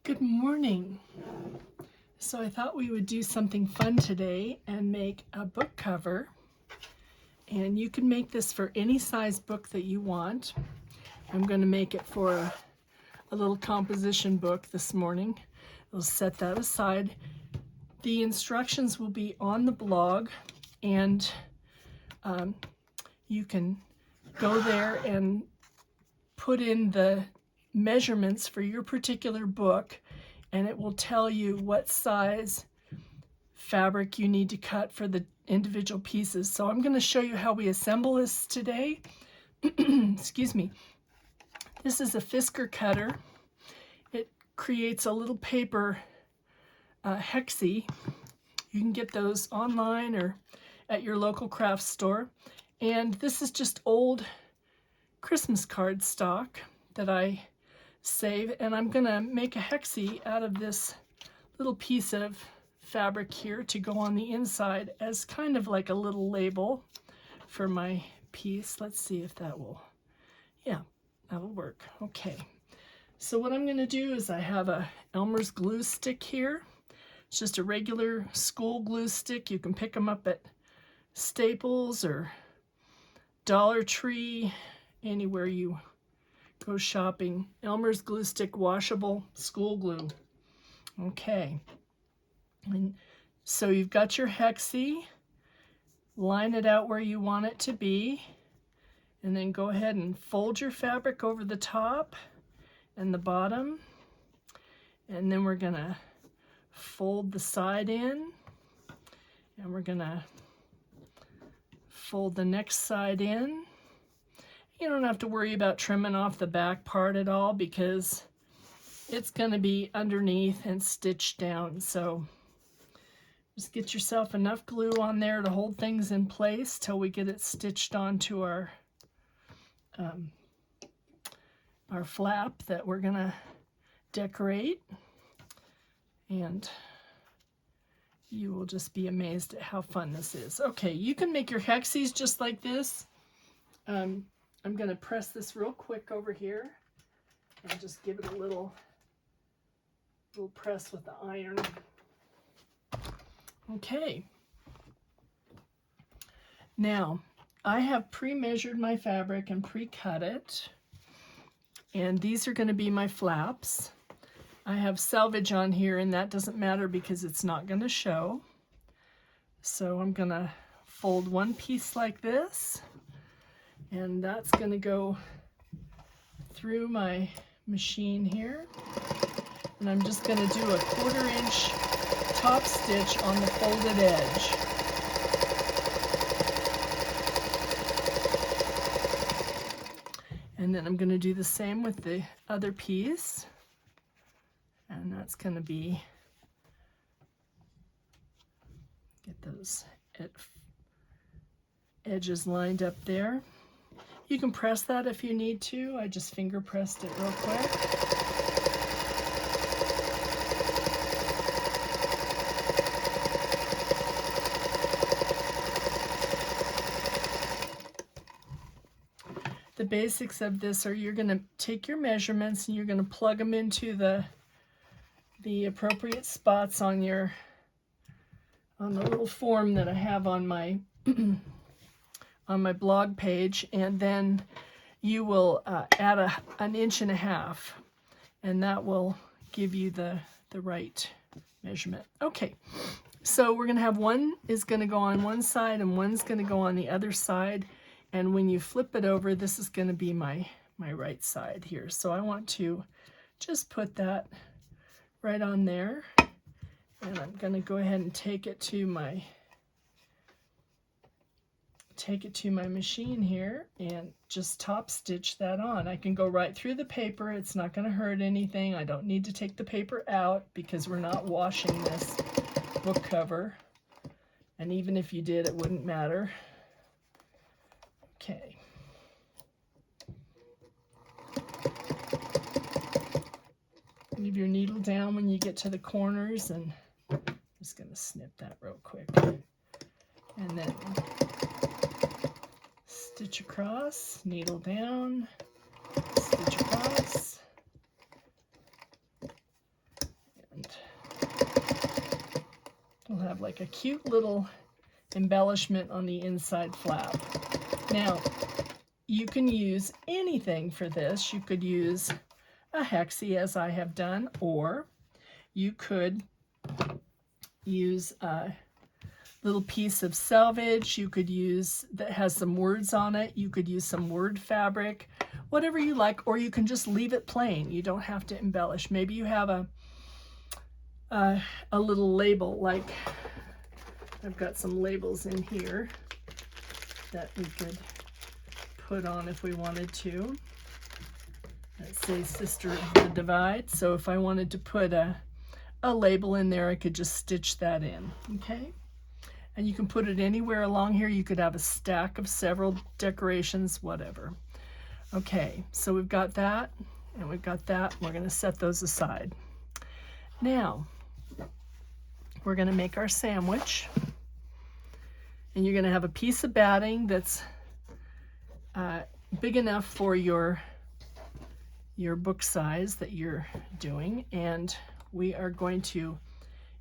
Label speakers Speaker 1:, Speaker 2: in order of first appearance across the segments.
Speaker 1: Good morning. So I thought we would do something fun today and make a book cover. And you can make this for any size book that you want. I'm going to make it for a little composition book this morning. We'll set that aside. The instructions will be on the blog, and you can go there and put in the measurements for your particular book, and it will tell you what size fabric you need to cut for the individual pieces. So I'm going to show you how we assemble this today. Excuse me. This is a Fisker cutter. It creates a little paper hexie. You can get those online or at your local craft store. And this is just old Christmas card stock that I save, and I'm gonna make a hexie out of this little piece of fabric here to go on the inside as kind of like a little label for my piece. Let's see if that will, yeah, that'll work. Okay, so what I'm gonna do is I have a Elmer's glue stick here. It's just a regular school glue stick. You can pick them up at Staples or Dollar Tree, anywhere you go shopping. Elmer's glue stick, washable school glue. Okay, and so you've got your hexie. Line it out where you want it to be, and then go ahead and fold your fabric over the top and the bottom, and then we're gonna fold the side in, and we're gonna fold the next side in. You don't have to worry about trimming off the back part at all because it's going to be underneath and stitched down. So just get yourself enough glue on there to hold things in place till we get it stitched onto our flap that we're going to decorate. And you will just be amazed at how fun this is. Okay, you can make your hexies just like this. I'm going to press this real quick over here and just give it a little press with the iron. Okay. Now, I have pre-measured my fabric and pre-cut it. And these are going to be my flaps. I have selvage on here, and that doesn't matter because it's not going to show. So I'm going to fold one piece like this. And that's going to go through my machine here. And I'm just going to do a 1/4 inch top stitch on the folded edge. And then I'm going to do the same with the other piece. And that's going to be, get those edges lined up there. You can press that if you need to. I just finger pressed it real quick. The basics of this are you're going to take your measurements and you're going to plug them into the appropriate spots on the little form that I have on my on my blog page, and then you will add an 1.5 inches, and that will give you the right measurement. Okay, so we're going to have one is going to go on one side and one's going to go on the other side, and when you flip it over, this is going to be my right side here. So I want to just put that right on there, and I'm going to go ahead and take it to my machine here and just top stitch that on. I can go right through the paper. It's not going to hurt anything. I don't need to take the paper out because we're not washing this book cover. And even if you did, it wouldn't matter. Okay. Leave your needle down when you get to the corners, and I'm just going to snip that real quick. And then stitch across, needle down, stitch across, We'll have like a cute little embellishment on the inside flap. Now, you can use anything for this. You could use a hexie, as I have done, or you could use a little piece of selvage. You could use that has some words on it. You could use some word fabric, whatever you like, or you can just leave it plain. You don't have to embellish. Maybe you have a little label, like I've got some labels in here that we could put on if we wanted to. Let's say Sister of the Divide. So if I wanted to put a label in there, I could just stitch that in, okay? And you can put it anywhere along here. You could have a stack of several decorations, whatever. Okay, so we've got that, and we've got that. We're gonna set those aside. Now, we're gonna make our sandwich. And you're gonna have a piece of batting that's big enough for your book size that you're doing. And we are going to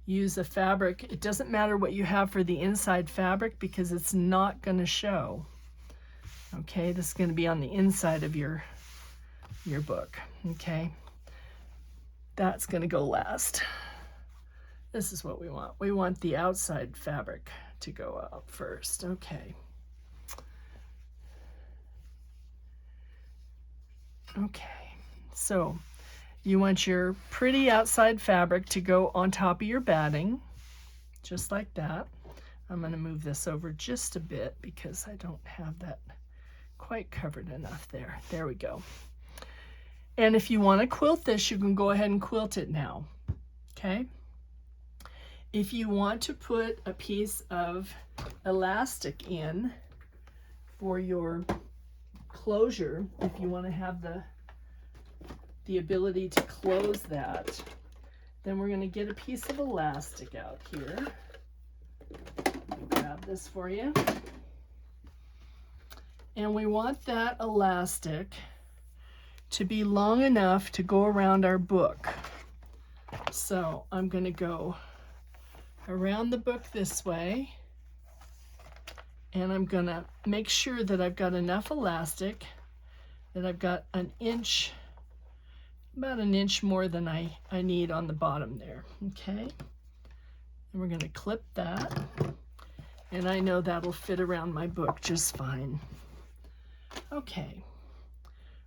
Speaker 1: use a fabric. It doesn't matter what you have for the inside fabric because it's not gonna show. Okay, this is gonna be on the inside of your book, okay? That's gonna go last. This is what we want. We want the outside fabric to go up first, okay. Okay, so you want your pretty outside fabric to go on top of your batting, just like that. I'm gonna move this over just a bit because I don't have that quite covered enough there. There we go. And if you want to quilt this, you can go ahead and quilt it now, okay? If you want to put a piece of elastic in for your closure, if you want to have the ability to close that, then we're going to get a piece of elastic out here. Grab this for you. And we want that elastic to be long enough to go around our book. So I'm going to go around the book this way, and I'm going to make sure that I've got enough elastic, that I've got an inch, about an inch more than I need on the bottom there, okay? And we're going to clip that, and I know that'll fit around my book just fine. Okay,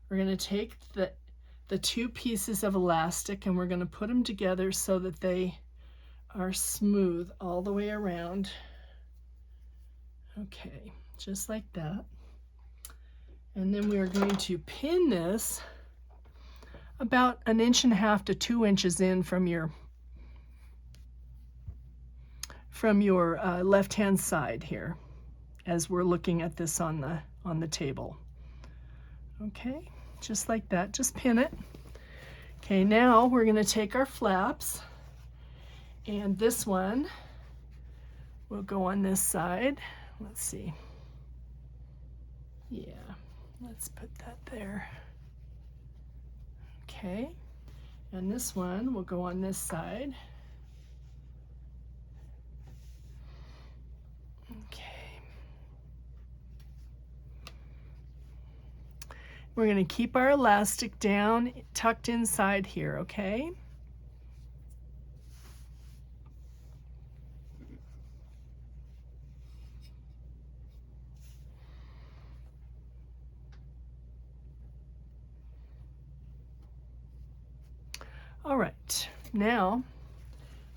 Speaker 1: we're going to take the two pieces of elastic and we're going to put them together so that they are smooth all the way around. Okay, just like that. And then we are going to pin this about 1.5 to 2 inches in from your left-hand side here, as we're looking at this on the table. Okay, just like that, just pin it. Okay, now we're going to take our flaps, and this one will go on this side. Let's see. Yeah, let's put that there. Okay, and this one will go on this side. Okay. We're going to keep our elastic down, tucked inside here, okay? All right, now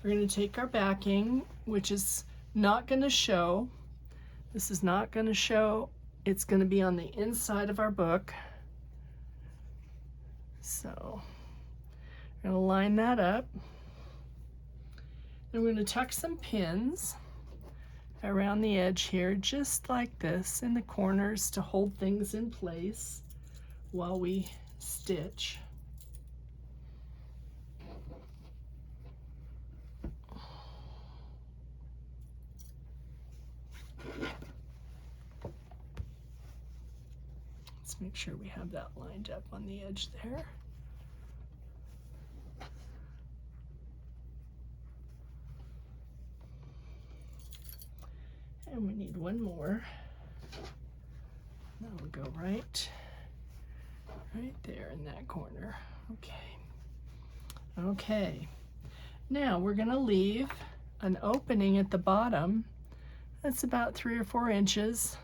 Speaker 1: we're going to take our backing, which is not going to show. This is not going to show. It's going to be on the inside of our book. So we're going to line that up. And we're going to tuck some pins around the edge here, just like this, in the corners to hold things in place while we stitch. Let's make sure we have that lined up on the edge there. And we need one more. That'll go right there in that corner. Okay. Now we're going to leave an opening at the bottom. That's about 3 or 4 inches.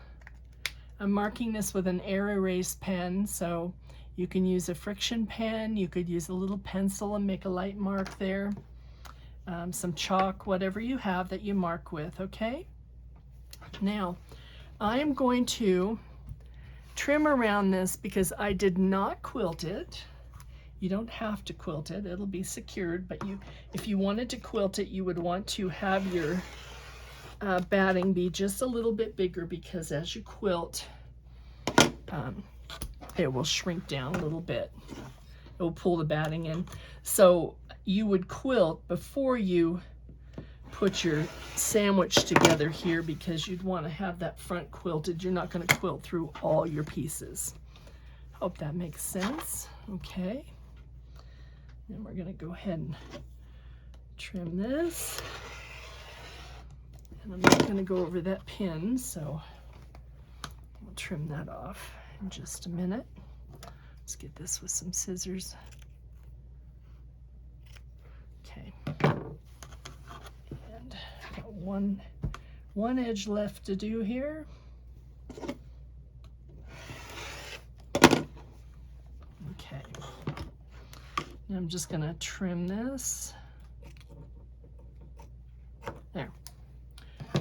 Speaker 1: I'm marking this with an air erase pen, so you can use a friction pen, you could use a little pencil and make a light mark there. Some chalk, whatever you have that you mark with, okay? Now, I am going to trim around this because I did not quilt it. You don't have to quilt it, it'll be secured, but if you wanted to quilt it, you would want to have your batting be just a little bit bigger, because as you quilt, it will shrink down a little bit. It will pull the batting in. So you would quilt before you put your sandwich together here, because you'd want to have that front quilted. You're not going to quilt through all your pieces. Hope that makes sense. Okay. Then we're going to go ahead and trim this. And I'm not going to go over that pin, so we'll trim that off in just a minute. Let's get this with some scissors. Okay. And got one edge left to do here. Okay. And I'm just going to trim this. There.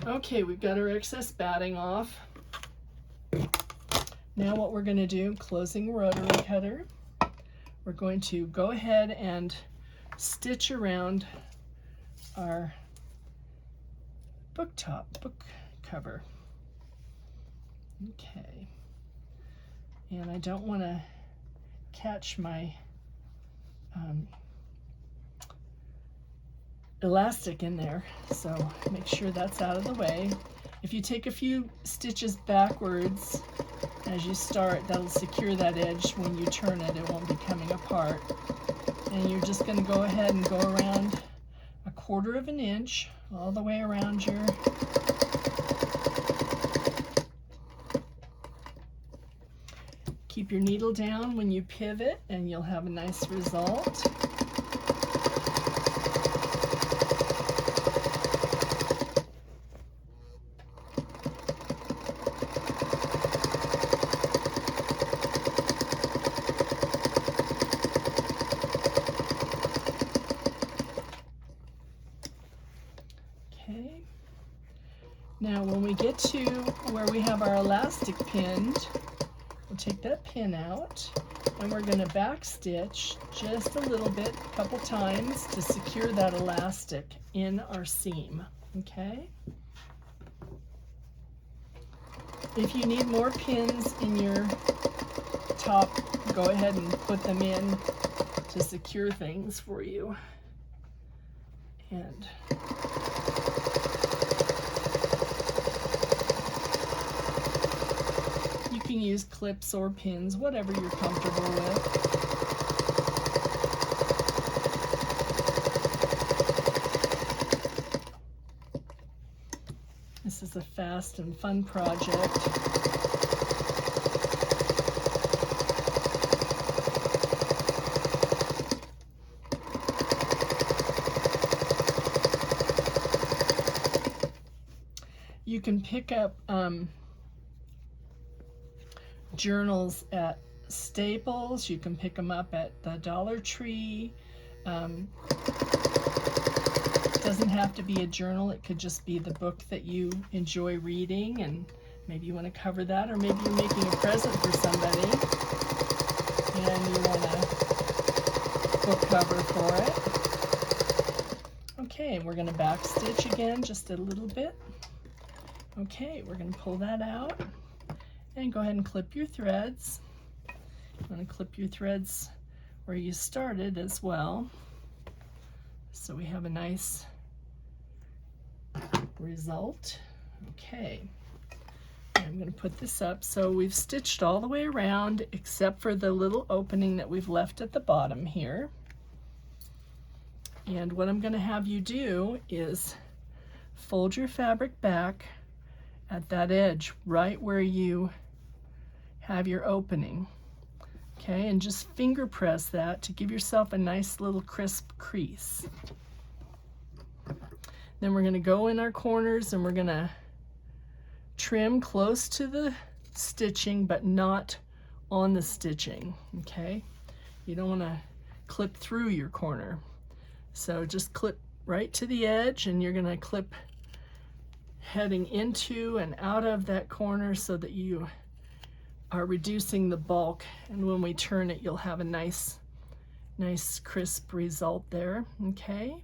Speaker 1: Okay, we've got our excess batting off. Now what we're going to do, closing rotary cutter, we're going to go ahead and stitch around our book cover. Okay. And I don't want to catch my elastic in there, so make sure that's out of the way. If you take a few stitches backwards as you start, that'll secure that edge. When you turn it, it won't be coming apart. And you're just going to go ahead and go around 1/4 of an inch all the way around your keep your needle down when you pivot, and you'll have a nice result. Now when we get to where we have our elastic pinned, we'll take that pin out and we're going to back stitch just a little bit, a couple times, to secure that elastic in our seam. Okay? If you need more pins in your top, go ahead and put them in to secure things for you. And you can use clips or pins, whatever you're comfortable with. This is a fast and fun project. You can pick up journals at Staples. You can pick them up at the Dollar Tree. Doesn't have to be a journal. It could just be the book that you enjoy reading, and maybe you want to cover that, or maybe you're making a present for somebody and you want a book cover for it. Okay, we're going to back stitch again just a little bit. Okay, we're going to pull that out and go ahead and clip your threads. You want to clip your threads where you started as well, so we have a nice result. Okay, I'm going to put this up. So we've stitched all the way around except for the little opening that we've left at the bottom here. And what I'm going to have you do is fold your fabric back at that edge, right where you have your opening. Okay, and just finger press that to give yourself a nice little crisp crease. Then we're going to go in our corners and we're going to trim close to the stitching, but not on the stitching, okay? You don't want to clip through your corner. So just clip right to the edge, and you're going to clip heading into and out of that corner so that you are reducing the bulk, and when we turn it, you'll have a nice crisp result there, okay?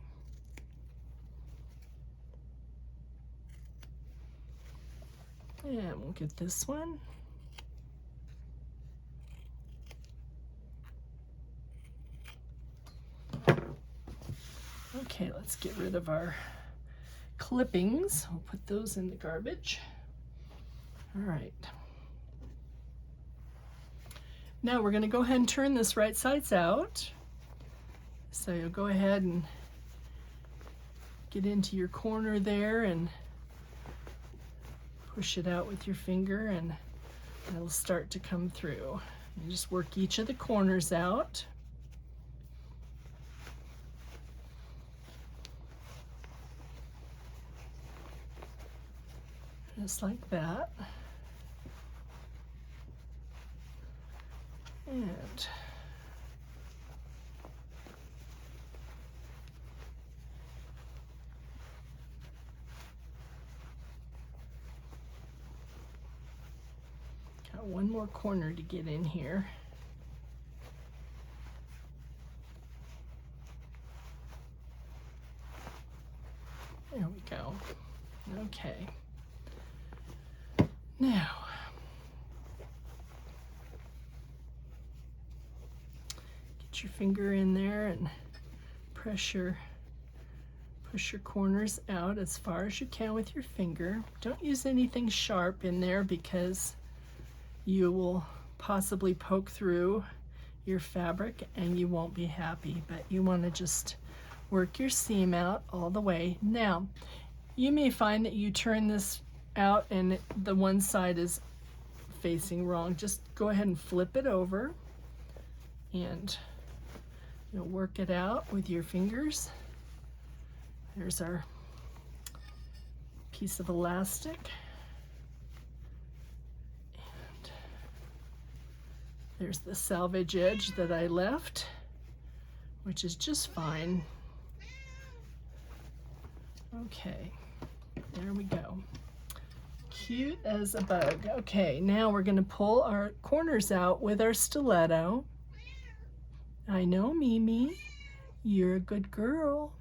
Speaker 1: And we'll get this one. Okay, let's get rid of our clippings. We'll put those in the garbage. All right. Now we're going to go ahead and turn this right sides out. So you'll go ahead and get into your corner there and push it out with your finger, and it'll start to come through. You just work each of the corners out. Just like that. And got one more corner to get in here. There we go. Okay. Now, get your finger in there and push your corners out as far as you can with your finger. Don't use anything sharp in there because you will possibly poke through your fabric and you won't be happy, but you want to just work your seam out all the way. Now, you may find that you turn this out and the one side is facing wrong. Just go ahead and flip it over and you'll work it out with your fingers. There's our piece of elastic. And there's the salvage edge that I left, which is just fine. Okay, there we go. Cute as a bug. Okay, now we're going to pull our corners out with our stiletto. I know, Mimi, you're a good girl.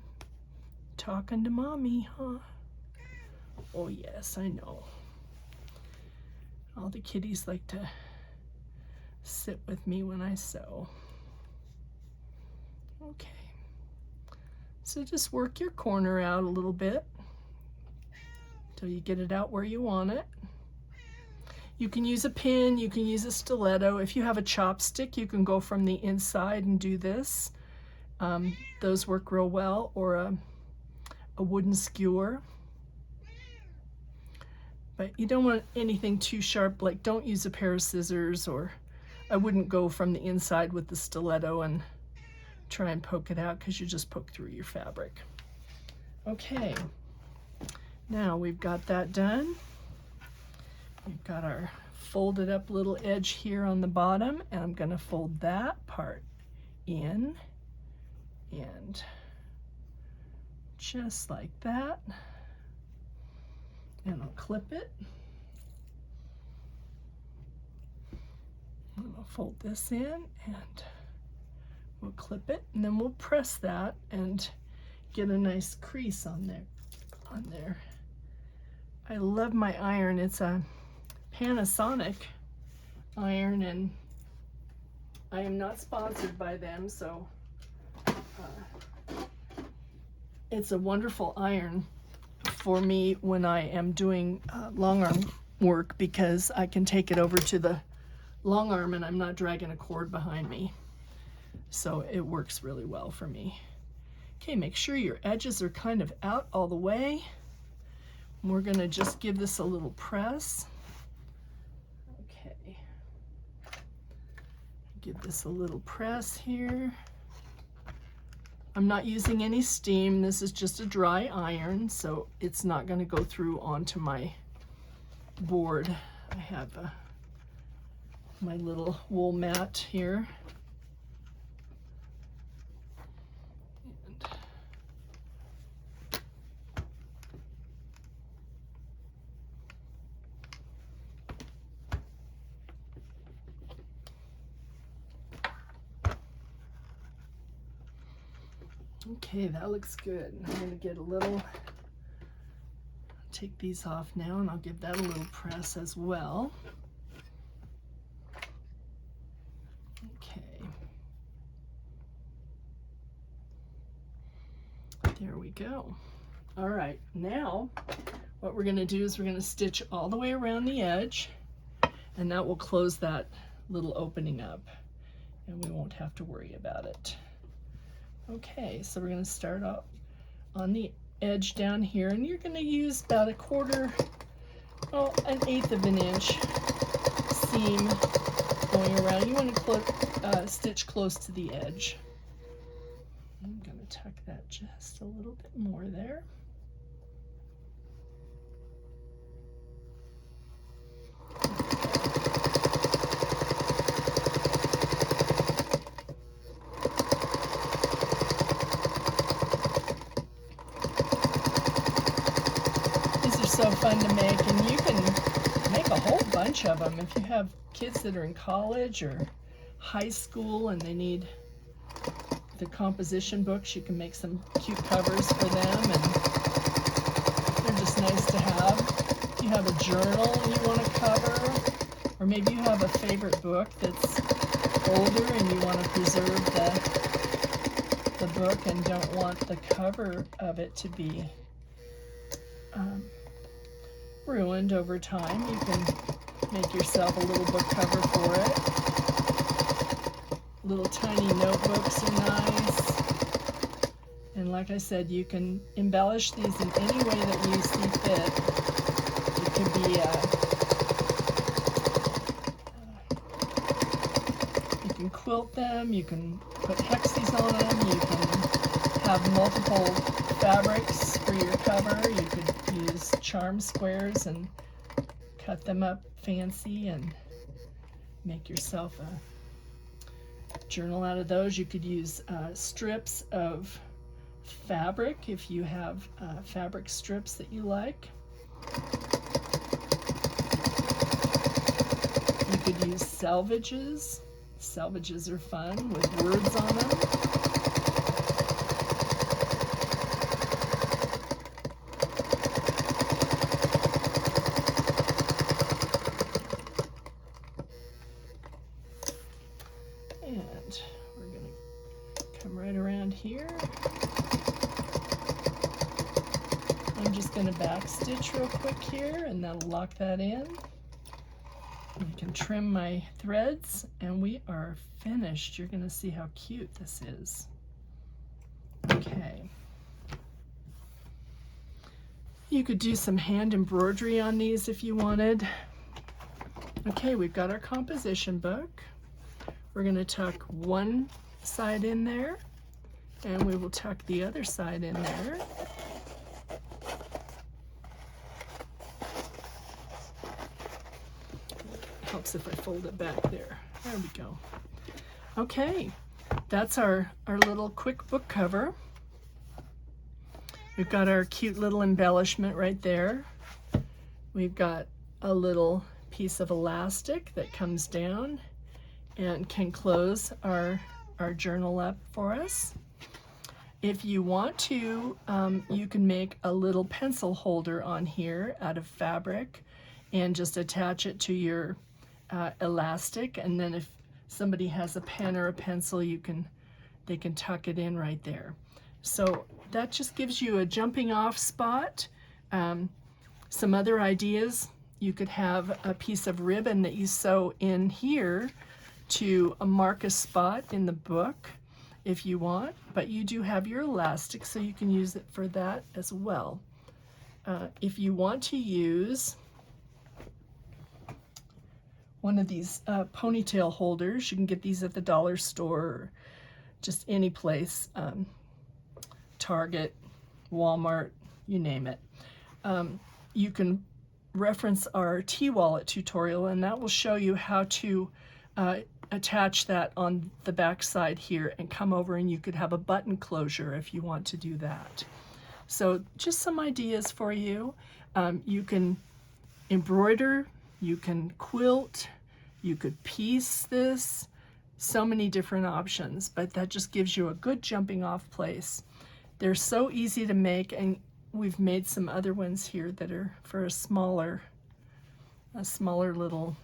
Speaker 1: Talking to mommy, huh? Oh yes, I know. All the kitties like to sit with me when I sew. Okay. So just work your corner out a little bit till you get it out where you want it. You can use a pin, you can use a stiletto. If you have a chopstick, you can go from the inside and do this. Those work real well, or a wooden skewer. But you don't want anything too sharp, like don't use a pair of scissors, or I wouldn't go from the inside with the stiletto and try and poke it out because you just poke through your fabric. Okay, now we've got that done. We've got our folded up little edge here on the bottom, and I'm going to fold that part in and just like that, and I'll clip it. And I'll fold this in and we'll clip it, and then we'll press that and get a nice crease on there. I love my iron. It's a Panasonic iron, and I am not sponsored by them, so it's a wonderful iron for me when I am doing long arm work, because I can take it over to the long arm and I'm not dragging a cord behind me. So it works really well for me. Okay, make sure your edges are kind of out all the way. We're going to just give this a little press. Okay. Give this a little press here. I'm not using any steam. This is just a dry iron, so it's not going to go through onto my board. I have my little wool mat here. Okay, that looks good. I'm going to get a little, take these off now, and I'll give that a little press as well. Okay. There we go. All right, now what we're going to do is we're going to stitch all the way around the edge, and that will close that little opening up, and we won't have to worry about it. Okay, so we're going to start off on the edge down here, and you're going to use about a quarter, well, an eighth of an inch seam going around. You want to stitch close to the edge. I'm going to tuck that just a little bit more there. So fun to make, and you can make a whole bunch of them if you have kids that are in college or high school and they need the composition books. You can make some cute covers for them, and they're just nice to have. If you have a journal you want to cover, or maybe you have a favorite book that's older and you want to preserve the book and don't want the cover of it to be ruined over time, you can make yourself a little book cover for it. Little tiny notebooks are nice. And like I said, you can embellish these in any way that you see fit. It could be you can quilt them, you can put hexes on them, you can have multiple fabrics for your cover. You could use charm squares and cut them up fancy and make yourself a journal out of those. You could use strips of fabric if you have fabric strips that you like. You could use selvages. Selvages are fun with words on them. Here. I'm just going to back stitch real quick here, and that'll lock that in. I can trim my threads, and we are finished. You're going to see how cute this is. Okay. You could do some hand embroidery on these if you wanted. Okay, we've got our composition book. We're going to tuck one side in there, and we will tuck the other side in there. Helps if I fold it back there. There we go. Okay, that's our little quick book cover. We've got our cute little embellishment right there. We've got a little piece of elastic that comes down and can close our journal up for us. If you want to, you can make a little pencil holder on here out of fabric and just attach it to your elastic, and then if somebody has a pen or a pencil, they can tuck it in right there. So that just gives you a jumping off spot. Some other ideas, you could have a piece of ribbon that you sew in here to mark a spot in the book if you want, but you do have your elastic, so you can use it for that as well. If you want to use one of these ponytail holders, you can get these at the dollar store or just any place, Target, Walmart, you name it. You can reference our T-Wallet tutorial, and that will show you how to attach that on the back side here and come over, and you could have a button closure if you want to do that. So just some ideas for you. You can embroider, you can quilt, you could piece this, so many different options, but that just gives you a good jumping off place. They're so easy to make, and we've made some other ones here that are for a smaller little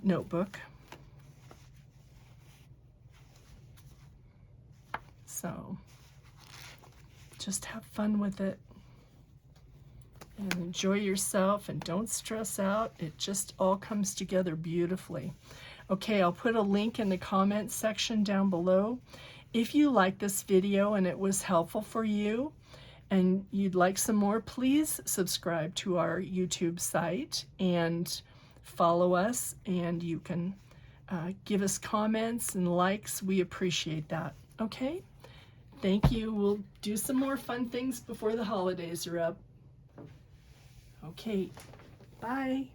Speaker 1: notebook. So just have fun with it and enjoy yourself, and don't stress out. It just all comes together beautifully. Okay, I'll put a link in the comments section down below. If you like this video and it was helpful for you and you'd like some more, please subscribe to our YouTube site and follow us, and you can give us comments and likes. We appreciate that. Okay? Thank you. We'll do some more fun things before the holidays are up. Okay, bye.